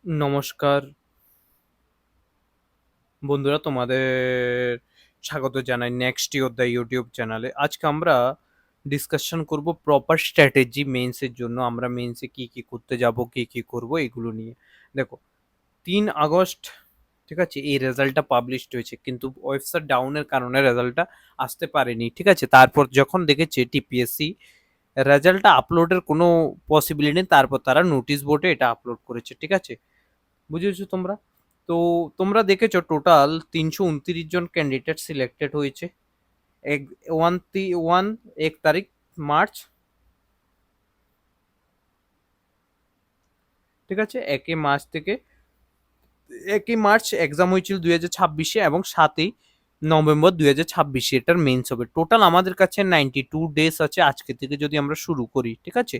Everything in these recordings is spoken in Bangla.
নমস্কার বন্ধুরা, তোমাদের স্বাগত জানাই নেক্সট অধ্যায় ইউটিউব চ্যানেলে। আজকে আমরা ডিসকাশন করব প্রপার স্ট্র্যাটেজি মেন্সের জন্য। আমরা মেন্সে কি কি করতে যাব, কি কি করব, এগুলো নিয়ে। দেখো, 3 আগস্ট, ঠিক আছে, এই রেজাল্টটা পাবলিশড হয়েছে, কিন্তু ওয়েবসাইট ডাউনের কারণে রেজাল্টটা আসতে পারেনি। ঠিক আছে, তারপর যখন দেখেছে টিপিএসসি রেজাল্টটা আপলোডের কোনো পসিবিলিটি নেই, তারপর তারা নোটিশ বোর্ডে এটা আপলোড করেছে। ঠিক আছে, বুঝেছো তোমরা? তো তোমরা দেখেছো টোটাল 329 জন ক্যান্ডিডেট সিলেক্টেড হয়েছে। এক ওয়ান ওয়ান 1 তারিখ মার্চ, ঠিক আছে, 1 মার্চ থেকে 1 মার্চ এক্সাম হয়েছিল 2026-এ, এবং 7ই নভেম্বর 2026-এ এটার মেন্স হবে। টোটাল আমাদের কাছে 92 ডেজ আছে আজকে থেকে, যদি আমরা শুরু করি। ঠিক আছে,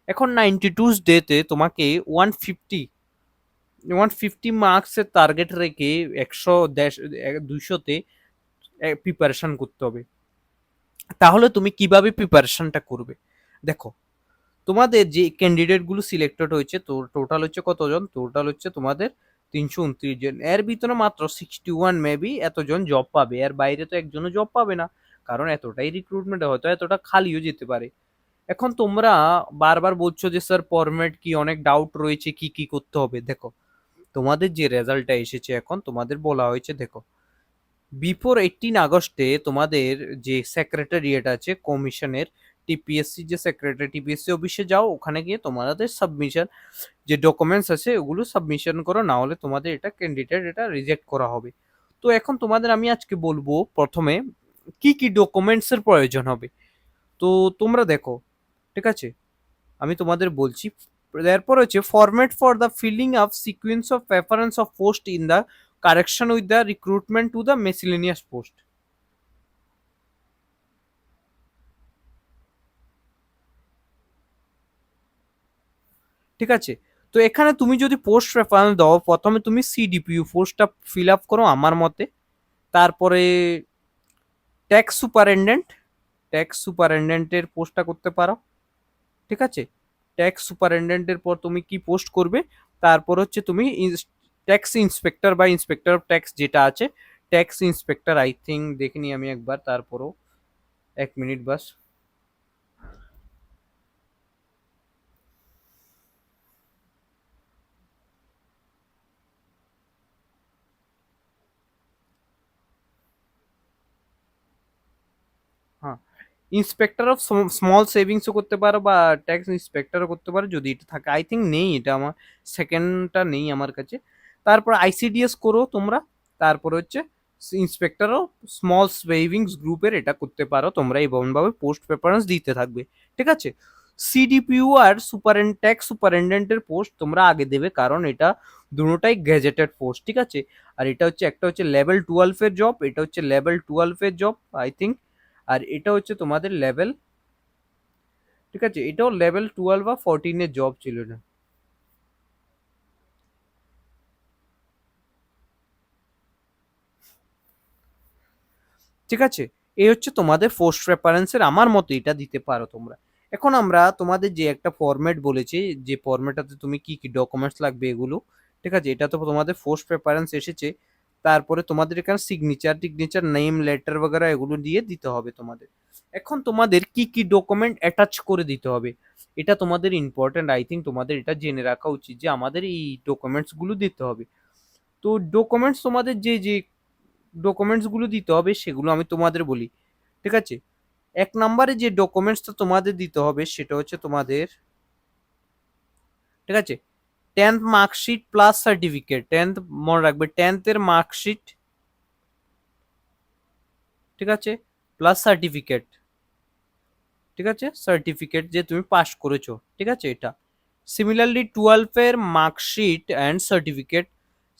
এখন 92 ডেতে তোমাকে 150 মার্কসের টার্গেট রেখে 200তে প্রিপারেশন করতে হবে। তাহলে তুমি কিভাবে প্রিপারেশনটা করবে? দেখো, তোমাদের যে ক্যান্ডিডেট গুলো সিলেক্টেড হয়েছে, তো টোটাল হচ্ছে কতজন? টোটাল হচ্ছে তোমাদের 329 জন। এর ভিতরে মাত্র 61 মেবি এতজন জব পাবে, এর বাইরে তো একজনও জব পাবে না, কারণ এতটাই রিক্রুটমেন্ট, হয়তো এতটা খালিও যেতে পারে। এখন তোমরা বারবার বলছো যে স্যার ফরম্যাট কি, অনেক ডাউট রয়েছে, কি কি করতে হবে। দেখো, তোমাদের যে রেজাল্টটা এসেছে, এখন তোমাদের বলা হয়েছে, দেখো, বিফোর 18 আগস্টে তোমাদের যে সেক্রেটারিয়েট আছে কমিশনের, টিপিএসসি যে সেক্রেটারি, টিপিএসসি অফিসে যাও, ওখানে গিয়ে তোমাদের সাবমিশন যে ডকুমেন্টস আছে ওগুলো সাবমিশন করো, না হলে তোমাদের এটা ক্যান্ডিডেট এটা রিজেক্ট করা হবে। তো এখন তোমাদের আমি আজকে বলবো প্রথমে কি কি ডকুমেন্টসের প্রয়োজন হবে। তো তোমরা দেখো, ঠিক আছে, আমি তোমাদের বলছি। এরপর হচ্ছে format for the filling of sequence of preference of post in the correction with the recruitment to the miscellaneous post. ঠিক আছে, তো এখানে তুমি যদি পোস্ট রেফারেন্স দাও, প্রথমে তুমি সিডিপিইউ পোস্টটা ফিল আপ করো আমার মতে। তারপরে ট্যাক্স সুপারিনটেন্ডেন্ট, ট্যাক্স সুপারিনটেন্ডেন্টের পোস্টটা করতে পারো। ঠিক আছে, ট্যাক্স সুপারিনটেন্ডেন্টের পর তুমি কি পোস্ট করবে? তারপর হচ্ছে তুমি ট্যাক্স ইন্সপেক্টর বা ইন্সপেক্টর অফ ট্যাক্স যেটা আছে, ট্যাক্স ইন্সপেক্টর আই থিঙ্ক, দেখিনি আমি একবার, তারপরও 1 মিনিট বাস। হ্যাঁ, ইন্সপেক্টর অফ স্মল সেভিংসও করতে পারো, বা ট্যাক্স ইন্সপেক্টরও করতে পারো যদি এটা থাকে। আই থিঙ্ক নেই এটা, আমার সেকেন্ডটা নেই আমার কাছে। তারপর আইসিডিএস করো তোমরা। তারপর হচ্ছে ইন্সপেক্টর অফ স্মল সেভিংস গ্রুপের এটা করতে পারো তোমরা, এমনভাবে পোস্ট প্রেফারেন্স দিতে থাকবে। ঠিক আছে, সিডিপিইউ আর ট্যাক্স সুপারিনটেন্ডেন্টের পোস্ট তোমরা আগে দেবে, কারণ এটা দুটোটাই গ্যাজেটেড পোস্ট। ঠিক আছে, আর এটা হচ্ছে, একটা হচ্ছে লেভেল 12 এর জব, এটা হচ্ছে লেভেল 12 এর জব আই থিঙ্ক, আর এটা হচ্ছে তোমাদের লেভেল, ঠিক আছে, এটাও লেভেল 12 বা 14 এর জব ছিল না। ঠিক আছে, এই হচ্ছে তোমাদের পোস্ট রেফারেন্সের, আমার মতে এটা দিতে পারো তোমরা। এখন আমরা তোমাদের যে একটা ফরম্যাট বলেছি, যে ফরম্যাটটাতে তুমি কি কি ডকুমেন্টস লাগবে এগুলো, ঠিক আছে, এটা তো তোমাদের পোস্ট রেফারেন্স এসেছে। তারপরে তোমাদের এখানে সিগনেচার টিগনেচার নেম লেটার বগেরা এগুলো দিয়ে দিতে হবে তোমাদের। এখন তোমাদের কি কি ডকুমেন্ট অ্যাটাচ করে দিতে হবে, এটা তোমাদের ইম্পর্টেন্ট। আই থিঙ্ক তোমাদের এটা জেনে রাখা উচিত যে আমাদের এই ডকুমেন্টস গুলো দিতে হবে। তো ডকুমেন্টস তোমাদের যে যে ডকুমেন্টস গুলো দিতে হবে সেগুলো আমি তোমাদের বলি। ঠিক আছে, 1 নম্বরে যে ডকুমেন্টসটা তোমাদের দিতে হবে সেটা হচ্ছে তোমাদের, ঠিক আছে, 10th marksheet plus certificate. 10th, মনে রাখবে 10th এর মার্কশিট, ঠিক আছে, প্লাস সার্টিফিকেট। ঠিক আছে, সার্টিফিকেট যে তুমি পাস করেছো, ঠিক আছে, এটা। সিমিলারলি 12 এর মার্কশিট অ্যান্ড সার্টিফিকেট।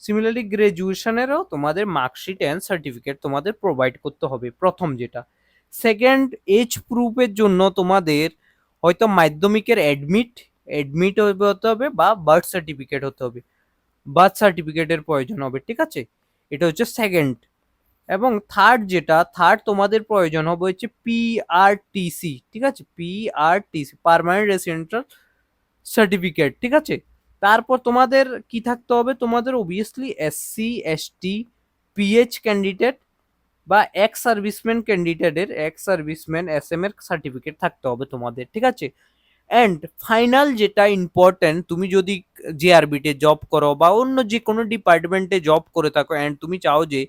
সিমিলারলি গ্রাজুয়েশনেরও তোমাদের মার্কশিট অ্যান্ড সার্টিফিকেট তোমাদের প্রোভাইড করতে হবে, প্রথম যেটা। সেকেন্ড, এজ প্রুফের জন্য তোমাদের হয়তো মাধ্যমিকের অ্যাডমিট অ্যাডমিট হতে হবে, বা বার্থ সার্টিফিকেট হতে হবে, বার্থ সার্টিফিকেটের প্রয়োজন হবে। ঠিক আছে, এটা হচ্ছে সেকেন্ড। এবং থার্ড, যেটা থার্ড তোমাদের প্রয়োজন হবে হচ্ছে পিআরটিসি। ঠিক আছে, পিআরটিসি পার্মানেন্ট রেসিডেন্টাল সার্টিফিকেট। ঠিক আছে, তারপর তোমাদের কি থাকতে হবে, তোমাদের obviously SC ST PH candidate বা এক্স সার্ভিসম্যান ক্যান্ডিডেটের এক্স সার্ভিসম্যান এসএম এর সার্টিফিকেট থাকতে হবে তোমাদের, ঠিক আছে। অ্যান্ড ফাইনাল যেটা ইম্পর্টেন্ট, তুমি যদি জেআরবিতে জব করো বা অন্য যে কোনো ডিপার্টমেন্টে জব করে থাকো অ্যান্ড তুমি চাও যে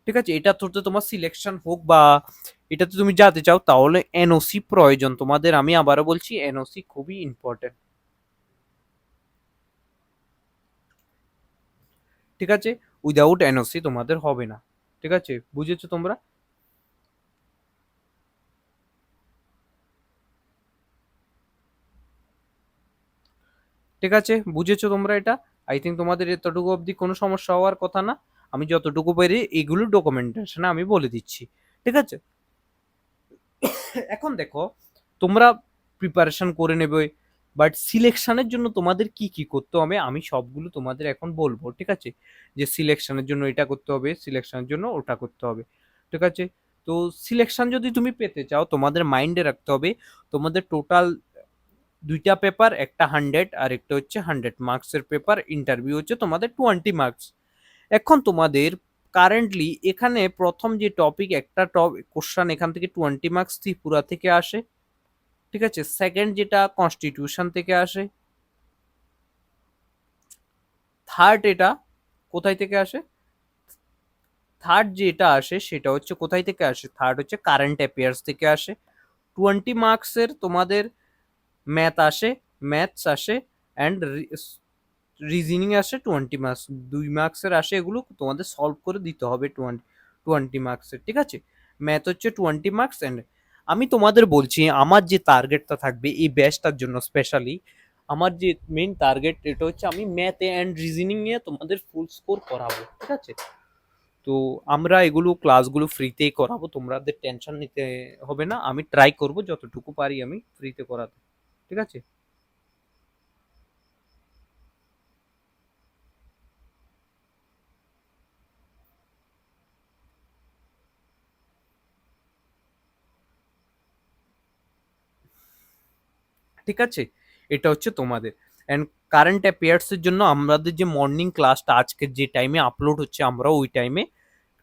ঠিক আছে এটা তো তোমার সিলেকশন হোক বা এটাতে তুমি যেতে চাও, তাহলে এনওসি প্রয়োজন তোমাদের। আমি আবারও বলছি এনওসি খুবই ইম্পর্টেন্ট, ঠিক আছে। উইদাউট এনওসি তোমাদের হবে না, ঠিক আছে, বুঝেছো তোমরা? ঠিক আছে, বুঝেছো তোমরা এটা? আই থিঙ্ক তোমাদের এতটুকু অবধি কোনো সমস্যা হওয়ার কথা না। আমি যতটুকু পারি এগুলো ডকুমেন্টেশনে আমি বলে দিচ্ছি, ঠিক আছে। এখন দেখো, তোমরা প্রিপারেশন করে নেবে, বাট সিলেকশনের জন্য তোমাদের কি কি করতে হবে আমি সবগুলো তোমাদের এখন বলবো, ঠিক আছে। যে সিলেকশনের জন্য এটা করতে হবে, সিলেকশনের জন্য ওটা করতে হবে, ঠিক আছে। তো সিলেকশন যদি তুমি পেতে চাও, তোমাদের মাইন্ডে রাখতে হবে তোমাদের টোটাল দুইটা পেপার, একটা 100 আর একটা হচ্ছে 100 মার্কসের পেপার, ইন্টারভিউ হচ্ছে তোমাদের 20 মার্কস। এখন তোমাদের কারেন্টলি এখানে প্রথম যে টপিক, একটা কোশ্চান এখান থেকে 20 মার্কস ত্রিপুরা থেকে আসে, ঠিক আছে। সেকেন্ড যেটা কনস্টিটিউশন থেকে আসে। থার্ড এটা কোথায় থেকে আসে, থার্ড যেটা আসে সেটা হচ্ছে কোথায় থেকে আসে, থার্ড হচ্ছে কারেন্ট অ্যাফেয়ার্স থেকে আসে। 20 মার্কসের তোমাদের ম্যাথ আসে, ম্যাথস আসে, অ্যান্ড রিজনিং আসে 20 মার্কস, 2 মার্কসের আসে, এগুলো তোমাদের সলভ করে দিতে হবে 20 মার্কসের, ঠিক আছে। ম্যাথ হচ্ছে 20 মার্কস। অ্যান্ড আমি তোমাদের বলছি আমার যে টার্গেটটা থাকবে এই ব্যাচটার জন্য স্পেশালি, আমার যে মেইন টার্গেট এটা হচ্ছে আমি ম্যাথে অ্যান্ড রিজনিং নিয়ে তোমাদের ফুল স্কোর করাবো, ঠিক আছে। তো আমরা এগুলো ক্লাসগুলো ফ্রিতেই করাবো, তোমাদের টেনশন নিতে হবে না, আমি ট্রাই করব যতটুকু পারি আমি ফ্রিতে করাতে, ঠিক আছে। ঠিক আছে, এটা হচ্ছে তোমাদের। অ্যান্ড কারেন্ট অ্যাফেয়ার্সের জন্য আমাদের যে মর্নিং ক্লাসটা আজকে যে টাইমে আপলোড হচ্ছে, আমরা ওই টাইমে,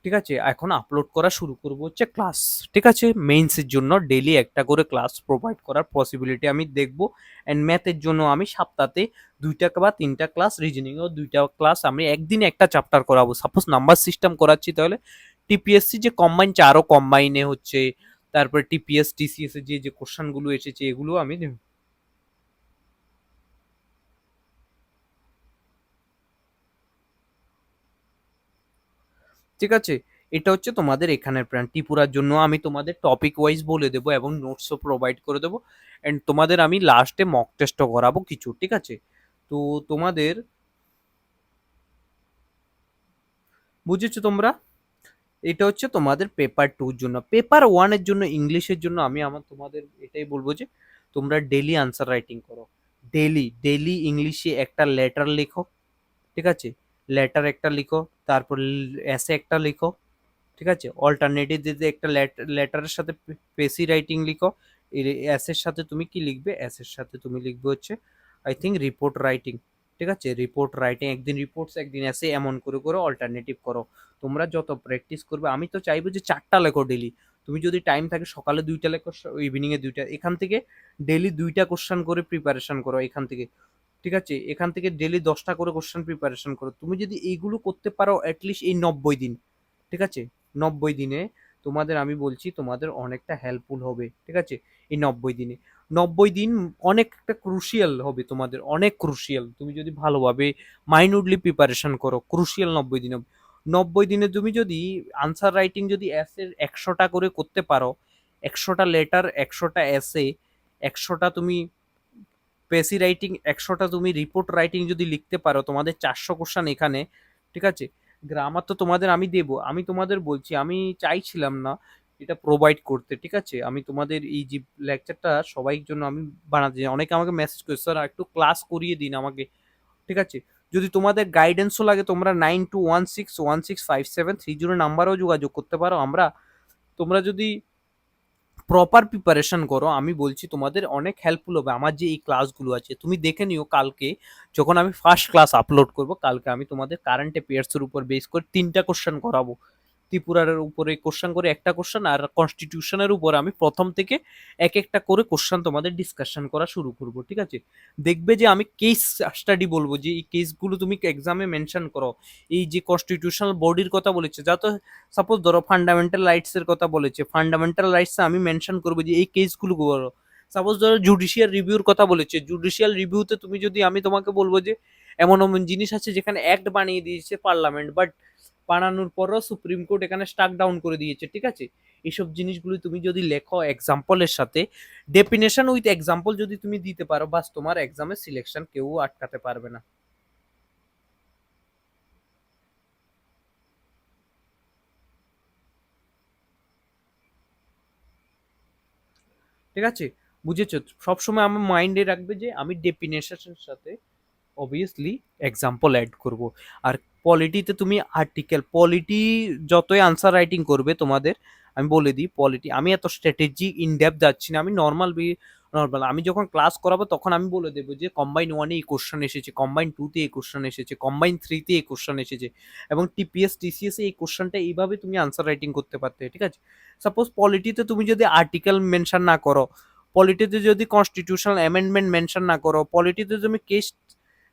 ঠিক আছে, এখন আপলোড করা শুরু করবো হচ্ছে ক্লাস, ঠিক আছে। মেইনসের জন্য ডেলি একটা করে ক্লাস প্রোভাইড করার পসিবিলিটি আমি দেখবো। অ্যান্ড ম্যাথের জন্য আমি সপ্তাহে 2টা বা 3টা ক্লাস, রিজনিংও 2টা ক্লাস, আমি একদিনে একটা চ্যাপ্টার করাবো। সাপোজ নাম্বার সিস্টেম করাচ্ছি, তাহলে টিপিএসসি যে কম্বাইন চারও কম্বাইনে হচ্ছে, তারপরে টিপিএস টিসিএস এর যে যে কোশ্চেনগুলো এসেছে এগুলো আমি, ঠিক আছে। এটা হচ্ছে তোমাদের এখানের প্ল্যান। ত্রিপুরার জন্য আমি তোমাদের টপিক ওয়াইজ বলে দেবো এবং নোটসও প্রোভাইড করে দেবো। অ্যান্ড তোমাদের আমি লাস্টে মক টেস্টও করাবো কিছু, ঠিক আছে। তো তোমাদের বুঝেছো তোমরা? এটা হচ্ছে তোমাদের পেপার টুর জন্য। পেপার ওয়ানের জন্য ইংলিশের জন্য আমি আমার তোমাদের এটাই বলবো যে তোমরা ডেলি আনসার রাইটিং করো। ডেলি ডেলি ইংলিশে একটা লেটার লেখো, ঠিক আছে। লেটার একটা লিখো, তারপর এসে একটা লিখো, ঠিক আছে। অল্টারনেটিভ দিতে একটা লেটারের সাথে পেসি রাইটিং লিখো। এসের সাথে তুমি কি লিখবে, এসের সাথে তুমি লিখবে হচ্ছে আই থিঙ্ক রিপোর্ট রাইটিং, ঠিক আছে। রিপোর্ট রাইটিং, একদিন রিপোর্টস একদিন এসে, এমন করে করে অল্টারনেটিভ করো। তোমরা যত প্র্যাকটিস করবে, আমি তো চাইবো যে 4টা লেখো ডেলি। তুমি যদি টাইম থাকে সকালে 2টা লেখো, ইভিনিং এ 2টা, এখান থেকে ডেলি 2টা কোশ্চেন করে প্রিপারেশন করো এখান থেকে, ঠিক আছে। এখান থেকে ডেলি 10টা করে কোশ্চেন প্রিপারেশন করো। তুমি যদি এইগুলো করতে পারো অ্যাটলিস্ট এই 90 দিন, ঠিক আছে, 90 দিনে তোমাদের আমি বলছি তোমাদের অনেকটা হেল্পফুল হবে, ঠিক আছে। এই 90 দিনে, 90 দিন অনেক একটা ক্রুশিয়াল হবে তোমাদের, অনেক ক্রুশিয়াল। তুমি যদি ভালোভাবে মাইনুটলি প্রিপারেশন করো, ক্রুশিয়াল 90 দিন হবে। 90 দিনে তুমি যদি আনসার রাইটিং যদি এসের 100টা করে করতে পারো, 100টা লেটার, 100টা এসে, 100টা তুমি পেসি রাইটিং, 100টা তুমি রিপোর্ট রাইটিং যদি লিখতে পারো, তোমাদের 400 কোশ্চেন এখানে, ঠিক আছে। গ্রামার তো তোমাদের আমি দেবো, আমি তোমাদের বলছি আমি চাইছিলাম না এটা প্রোভাইড করতে, ঠিক আছে। আমি তোমাদের এই যে লেকচারটা সবাই জন্য আমি বানাতে চাই। অনেকে আমাকে মেসেজ করে স্যার একটু ক্লাস করিয়ে দিন আমাকে, ঠিক আছে। যদি তোমাদের গাইডেন্সও লাগে, তোমরা 9216165730 নাম্বারেও যোগাযোগ করতে পারো। আমরা, তোমরা যদি প্রপার প্রিপারেশন করো, আমি বলছি তোমাদের অনেক হেল্পফুল হবে আমার যে এই ক্লাসগুলো আছে। তুমি দেখে নিও কালকে যখন আমি ফার্স্ট ক্লাস আপলোড করব, কালকে আমি তোমাদের কারেন্ট অ্যাফেয়ার্সের উপর বেস করে 3টা কোশ্চেন করাবো। ত্রিপুরার উপরে কোশ্চেন করে একটা কোশ্চেন, আর কনস্টিটিউশনের উপর আমি প্রথম থেকে এক একটা করে কোশ্চেন তোমাদের ডিসকাশন করা শুরু করব, ঠিক আছে? দেখবে যে আমি কেস স্টাডি বলবো, যে এই কেসগুলো তুমি এক্সামে মেনশন করো। এই যে কনস্টিটিউশনাল বডির কথা বলেছে, যা তো সাপোজ ধরো ফান্ডামেন্টাল রাইটস এর কথা বলেছে, ফান্ডামেন্টাল রাইটস আমি মেনশন করবো যে এই কেসগুলো করো। সাপোজ ধরো জুডিশিয়াল রিভিউর কথা বলেছে, জুডিশিয়াল রিভিউতে তুমি যদি, আমি তোমাকে বলবো যে এমন এমন জিনিস আছে যেখানে অ্যাক্ট বানিয়ে দিয়েছে পার্লামেন্ট, বাট বানানোর পরও সুপ্রিম কোর্ট এখানে স্টাক ডাউন করে দিয়েছে, ঠিক আছে? এইসব জিনিসগুলো তুমি যদি লেখো এক্সাম্পলের সাথে, ডেফিনেশন উইথ এক্সাম্পল যদি তুমি দিতে পারো, বাস তোমার এক্সামে সিলেকশন কেউ আটকাতে পারবে না। ঠিক আছে, বুঝেছো? সবসময় আমার মাইন্ডে রাখবে যে আমি ডেফিনেশনের সাথে অবভিয়াসলি এক্সাম্পল অ্যাড করব। আর পলিটিতে তুমি আর্টিকেল, পলিটি যতই আনসার রাইটিং করবে তোমাদের, আমি বলে দিই পলিটি আমি এত স্ট্র্যাটেজি ইন ডেপথ যাচ্ছি না, আমি নর্মাল আমি যখন ক্লাস করাবো তখন আমি বলে দেবো যে কম্বাইন ওয়ানে এই কোশ্চেন এসেছে, কম্বাইন টুতে এই কোশ্চেন এসেছে, কম্বাইন থ্রিতে এই কোশ্চেন এসেছে, এবং টিপিএস টিসিএস এই কোশ্চেনটা এইভাবে তুমি আনসার রাইটিং করতে পারতে, ঠিক আছে? সাপোজ পলিটিতে তুমি যদি আর্টিকেল মেনশন না করো, পলিটিতে যদি কনস্টিটিউশনাল অ্যামেন্ডমেন্ট মেনশন না করো, পলিটিতে তুমি কেস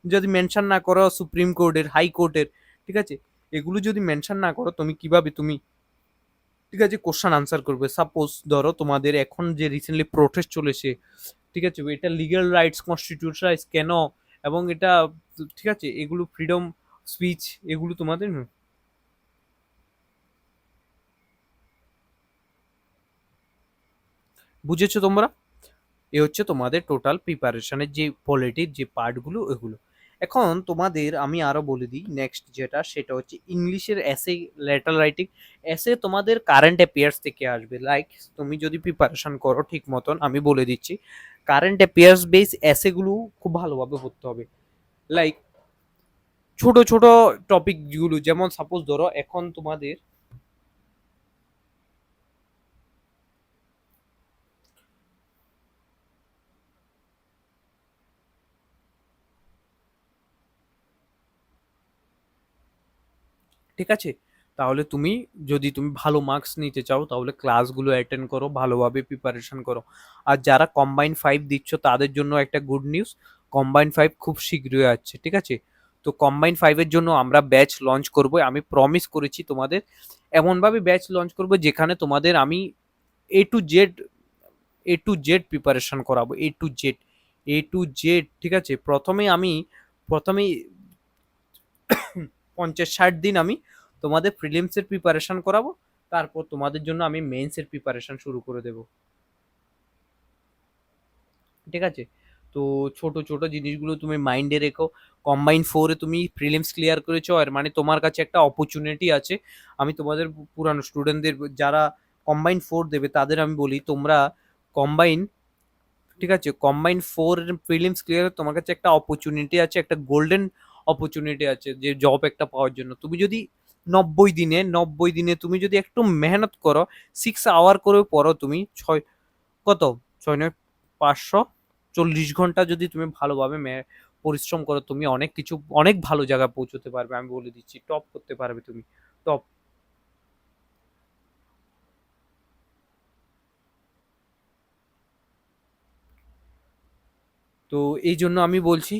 যদি মেনশন না করো সুপ্রিম কোর্টের, হাই কোর্টের, ঠিক আছে, এগুলো যদি মেনশন না করো, তুমি কিভাবে তুমি, ঠিক আছে, কোশ্চেন আনসার করবে? সাপোজ ধরো তোমাদের এখন যে রিসেন্টলি প্রোটেস্ট চলেছে, ঠিক আছে, এটা লিগ্যাল রাইটস কনস্টিটিউশনালাইজ কেন, এবং এটা, ঠিক আছে, এগুলো ফ্রিডম স্পিচ, এগুলো তোমাদের বুঝেছো তোমরা? এ হচ্ছে তোমাদের টোটাল প্রিপারেশনের যে পলিটির যে পার্টগুলো এগুলো। এখন তোমাদের আমি আরো বলে দিই নেক্সট যেটা, সেটা হচ্ছে ইংলিশের এসে, লেটার রাইটিং। এসে তোমাদের কারেন্ট অ্যাফেয়ার্স থেকে আসবে, লাইক তুমি যদি প্রিপারেশন করো ঠিক মতন, আমি বলে দিচ্ছি কারেন্ট অ্যাফেয়ার্স বেস এসেগুলো খুব ভালোভাবে পড়তে হবে। লাইক ছোট ছোট টপিক গুলো, যেমন সাপোজ ধরো এখন তোমাদের, ঠিক আছে, তাহলে তুমি যদি তুমি ভালো মার্কস নিতে চাও তাহলে ক্লাসগুলো অ্যাটেন্ড করো, ভালোভাবে প্রিপারেশন করো। আর যারা কম্বাইন 5 দিচ্ছ তাদের জন্য একটা গুড নিউজ, কম্বাইন 5 খুব শীঘ্রই আসছে, ঠিক আছে? তো কম্বাইন 5 এর জন্য আমরা ব্যাচ লঞ্চ করব, আমি প্রমিস করেছি তোমাদের এমনভাবে ব্যাচ লঞ্চ করব যেখানে তোমাদের আমি এ to Z, A to Z preparation করাবো, এ to Z, A to Z, ঠিক আছে? প্রথমেই 50-60 দিন আমি তোমাদের প্রিলিমসের প্রিপারেশন করাবো, তারপর তোমাদের জন্য আমি মেন্সের প্রিপারেশন শুরু করে দেবো, ঠিক আছে? তো ছোট ছোট জিনিসগুলো তুমি মাইন্ডে রেখো। কম্বাইন ফোরে তুমি প্রিলিমস ক্লিয়ার করেছো, আর মানে তোমার কাছে একটা অপরচুনিটি আছে। আমি তোমাদের পুরানো স্টুডেন্টদের যারা কম্বাইন ফোর দেবে তাদের আমি বলি, তোমরা কম্বাইন, ঠিক আছে, কম্বাইন ফোর প্রিলিমস ক্লিয়ার, তোমার কাছে একটা অপরচুনিটি আছে, একটা গোল্ডেন অপরচুনিটি আছে যে জব একটা পাওয়ার জন্য। তুমি যদি 90 দিনে তুমি যদি একটু মেহনত করো, 6 আওয়ার করে পড়ো, তুমি ছয়, কত, 6 9 540 ঘন্টা যদি তুমি ভালোভাবে পরিশ্রম করো, তুমি অনেক কিছু, অনেক ভালো জায়গায় পৌঁছতে পারবে, আমি বলে দিচ্ছি, টপ করতে পারবে তুমি, টপ। তো এই জন্য আমি বলছি,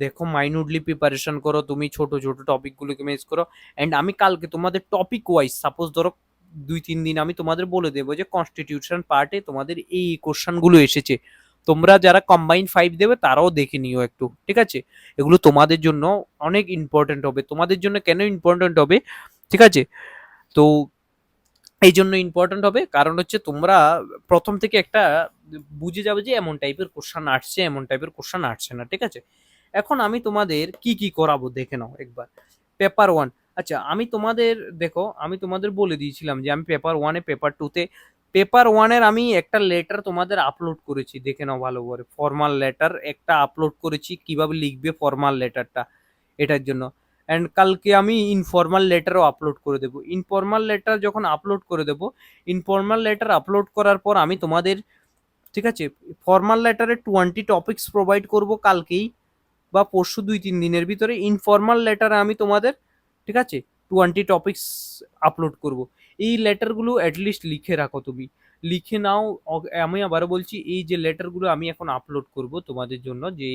দেখো মাইনুটলি প্রিপারেশন করো, তুমি ছোট ছোট টপিকগুলোকে মেজ করো। অ্যান্ড আমি কালকে তোমাদের টপিক ওয়াইজ, সাপোজ ধরো 2-3 দিন আমি তোমাদের বলে দেবো যে কনস্টিটিউশন পার্টে তোমাদের এই কোশ্চেনগুলো এসেছে, তোমরা যারা কম্বাইন 5 দেবে তারাও দেখে নিও একটু, ঠিক আছে? এগুলো তোমাদের জন্য অনেক ইম্পর্টেন্ট হবে, তোমাদের জন্য কেন ইম্পর্টেন্ট হবে, ঠিক আছে? তো এই জন্য ইম্পর্টেন্ট হবে কারণ হচ্ছে তোমরা প্রথম থেকে একটা বুঝে যাবে যে এমন টাইপের কোশ্চেন আসছে, এমন টাইপের কোশ্চেন আসছে না, ঠিক আছে? এখন আমি তোমাদের কি কি করাবো দেখে নাও একবার। পেপার ওয়ান, আচ্ছা আমি তোমাদের, দেখো আমি তোমাদের বলে দিয়েছিলাম যে আমি পেপার ওয়ানে, পেপার টুতে, পেপার ওয়ানের আমি একটা লেটার তোমাদের আপলোড করেছি, দেখে নাও ভালো করে, ফর্মাল লেটার একটা আপলোড করেছি, কিভাবে লিখবে ফর্মাল লেটারটা এটার জন্য। অ্যান্ড কালকে আমি ইনফর্মাল লেটারও আপলোড করে দেবো। ইনফর্মাল লেটার যখন আপলোড করে দেবো, ইনফর্মাল লেটার আপলোড করার পর আমি তোমাদের, ঠিক আছে, ফর্মাল লেটারে 20 টপিকস প্রোভাইড করব কালকেই বা পরশু, 2-3 দিনের ভিতরে। ইনফর্মাল লেটারে আমি তোমাদের, ঠিক আছে, 20 টপিকস আপলোড করব। এই লেটারগুলো অ্যাটলিস্ট লিখে রাখো, তুমি লিখে নাও। আমি আবারও বলছি, এই যে লেটারগুলো আমি এখন আপলোড করব তোমাদের জন্য, যে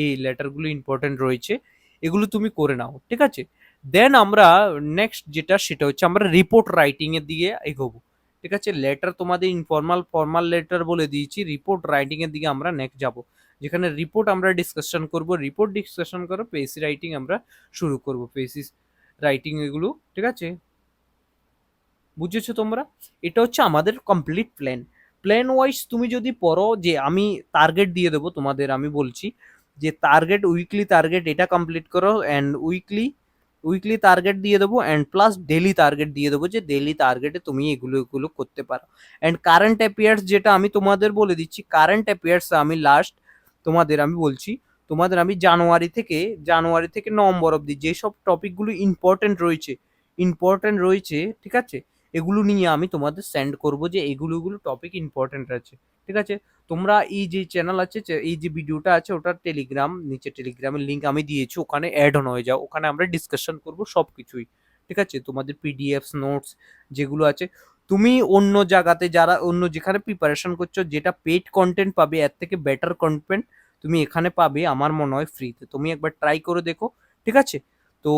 এই লেটারগুলো ইম্পর্টেন্ট রয়েছে, এগুলো তুমি করে নাও, ঠিক আছে। দেন আমরা নেক্সট যেটা, সেটা হচ্ছে আমরা রিপোর্ট রাইটিং এর দিকে এগোবো, ঠিক আছে। লেটার তোমাদের ইনফর্মাল, ফর্মাল লেটার বলে দিয়েছি, রিপোর্ট রাইটিং এর দিকে আমরা নেক্সট যাব, যেখানে রিপোর্ট আমরা ডিসকাশন করব। রিপোর্ট ডিসকাশন করে পেসি রাইটিং আমরা শুরু করব, পেসি রাইটিং এগুলো, ঠিক আছে। বুঝেছো তোমরা? এটা হচ্ছে আমাদের কমপ্লিট প্ল্যান। প্ল্যান ওয়াইজ তুমি যদি পড়ো, যে আমি টার্গেট দিয়ে দেবো তোমাদের, আমি বলছি যে টার্গেট, উইকলি টার্গেট এটা কমপ্লিট করো, অ্যান্ড উইকলি টার্গেট দিয়ে দেবো, অ্যান্ড প্লাস ডেলি টার্গেট দিয়ে দেবো, যে ডেলি টার্গেটে তুমি এগুলো এগুলো করতে পারো। অ্যান্ড কারেন্ট অ্যাফেয়ার্স যেটা আমি তোমাদের বলে দিচ্ছি, কারেন্ট অ্যাফেয়ার্স আমি লাস্ট তোমাদের আমি বলছি, তোমাদের আমি জানুয়ারি থেকে নভেম্বর অবধি যেসব টপিকগুলো ইম্পর্টেন্ট রয়েছে, ঠিক আছে, এগুলো নিয়ে আমি তোমাদের সেন্ড করব, যে এগুলো টপিক ইম্পর্টেন্ট আছে, ঠিক আছে। তোমরা এই যে চ্যানেল আছে, এই যে ভিডিওটা আছে, ওটার টেলিগ্রাম, নিচে টেলিগ্রামের লিঙ্ক আমি দিয়েছি, ওখানে অ্যাড অন হয়ে যাও। ওখানে আমরা ডিসকাশন করব সব কিছুই, ঠিক আছে। তোমাদের পিডিএফস, নোটস যেগুলো আছে, তুমি অন্য জায়গাতে, যারা অন্য যেখানে প্রিপারেশন করছো, যেটা পেইড কন্টেন্ট পাবে, এর থেকে বেটার কন্টেন্ট তুমি এখানে পাবে আমার মনে হয় ফ্রিতে। তুমি একবার ট্রাই করে দেখো, ঠিক আছে। তো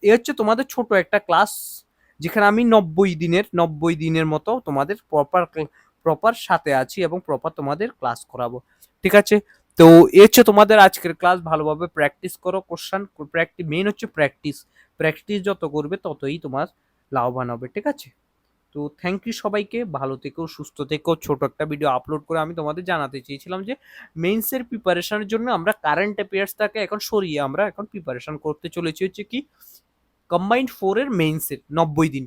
এ হচ্ছে তোমাদের ছোট একটা ক্লাস, যেখানে আমি 90 দিনের মতো তোমাদের প্রপার সাথে আছি, এবং প্রপার তোমাদের ক্লাস করাবো, ঠিক আছে। তো এ হচ্ছে তোমাদের আজকের ক্লাস। ভালোভাবে প্র্যাকটিস করো, কোশ্চেন প্র্যাকটিস, মেইন হচ্ছে প্র্যাকটিস। প্র্যাকটিস যত করবে ততই তোমার লাভবান হবে, ঠিক আছে। তো থ্যাংক ইউ সবাইকে, ভালো থেকো, সুস্থ থেকো। ছোট একটা ভিডিও আপলোড করে আমি তোমাদের জানাতে চেয়েছিলাম যে মেইনসের প্রিপারেশনের জন্য আমরা কারেন্ট অ্যাফেয়ার্সটাকে এখন সরিয়ে আমরা এখন প্রিপারেশন করতে চলেছি হচ্ছে কি, কম্বাইন্ড 4-এর মেইনসের 90 দিন।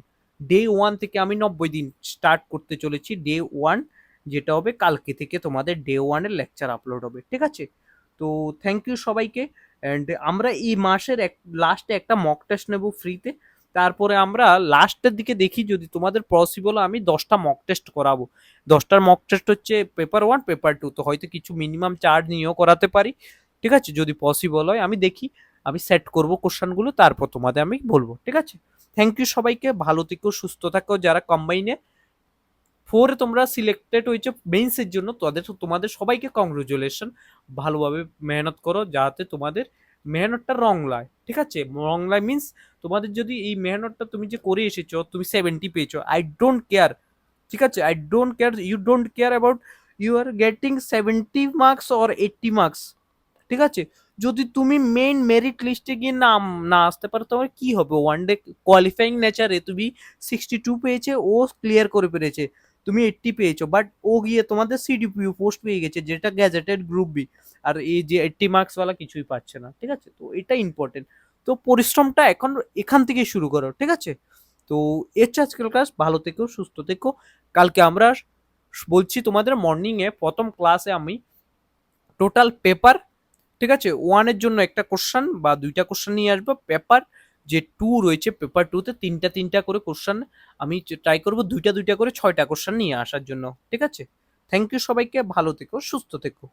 ডে 1 থেকে আমি 90 দিন স্টার্ট করতে চলেছি। ডে 1 যেটা হবে কালকে থেকে, তোমাদের ডে 1-এর লেকচার আপলোড হবে, ঠিক আছে। তো থ্যাংক ইউ সবাইকে। অ্যান্ড আমরা এই মাসের লাস্টে একটা মক টেস্ট নেব ফ্রিতে। তারপরে আমরা লাস্টের দিকে দেখি, যদি তোমাদের পসিবল, আমি 10টা মক টেস্ট করাবো। 10টার মক টেস্ট হচ্ছে পেপার 1, পেপার 2, তো হয়তো কিছু মিনিমাম চার্জ নিয়েও করাতে পারি, ঠিক আছে, যদি পসিবল হয়। আমি দেখি, আমি সেট করবো কোশ্চেনগুলো, তারপর তোমাদের আমি বলবো, ঠিক আছে। থ্যাংক ইউ সবাইকে, ভালো থেকো, সুস্থ থাকো। যারা কম্বাইনে 4-এ তোমরা সিলেক্টেড হয়েছে মেইনসের জন্য, তোমাদের সবাইকে কংগ্রেচুলেশন। ভালোভাবে মেহনত করো, যাতে তোমাদের মেহনতটা রং লায়, ঠিক আছে। রং লায় মিনস, তোমাদের যদি এই মেহনতটা তুমি যে করে এসেছো, তুমি 70 পেয়েছো, আই ডোন্ট কেয়ার, ঠিক আছে। I don't care, you don't care about you are getting 70 marks or 80 marks, ঠিক আছে। যদি তুমি মেইন মেরিট লিস্টে গিয়ে নাম না আসতে পারো, তোমার কি হবে? ওয়ান ডে কোয়ালিফাইং নেচারে তুমি 62 পেয়েছে, ও ক্লিয়ার করে পেরেছে, তুমি 80 পেয়েছো, বাট ও গিয়ে তোমাদের সিডিপিইউ পোস্ট পেয়ে গেছে, যেটা গ্যাজেটেড গ্রুপ বি, আর এই যে 80 মার্কস ওয়ালা কিছুই পাচ্ছে না, ঠিক আছে। তো এটা ইম্পর্টেন্ট। তো পরিশ্রমটা এখন এখান থেকে শুরু করো, ঠিক আছে। তো এর আজকাল ক্লাস, ভালো থেকো, সুস্থ থেকো। কালকে আমরা বলছি তোমাদের মর্নিং এ প্রথম ক্লাসে আমি টোটাল পেপার, ঠিক আছে, 1-এর জন্য একটা কোশ্চেন বা 2টা কোশ্চেন নিয়ে আসবো। পেপার যে 2 রয়েছে, পেপার 2-তে 3টা করে কোশ্চেন আমি ট্রাই করবো, 2টা করে 6টা কোশ্চেন নিয়ে আসার জন্য, ঠিক আছে। থ্যাংক ইউ সবাইকে, ভালো থেকো, সুস্থ থেকো।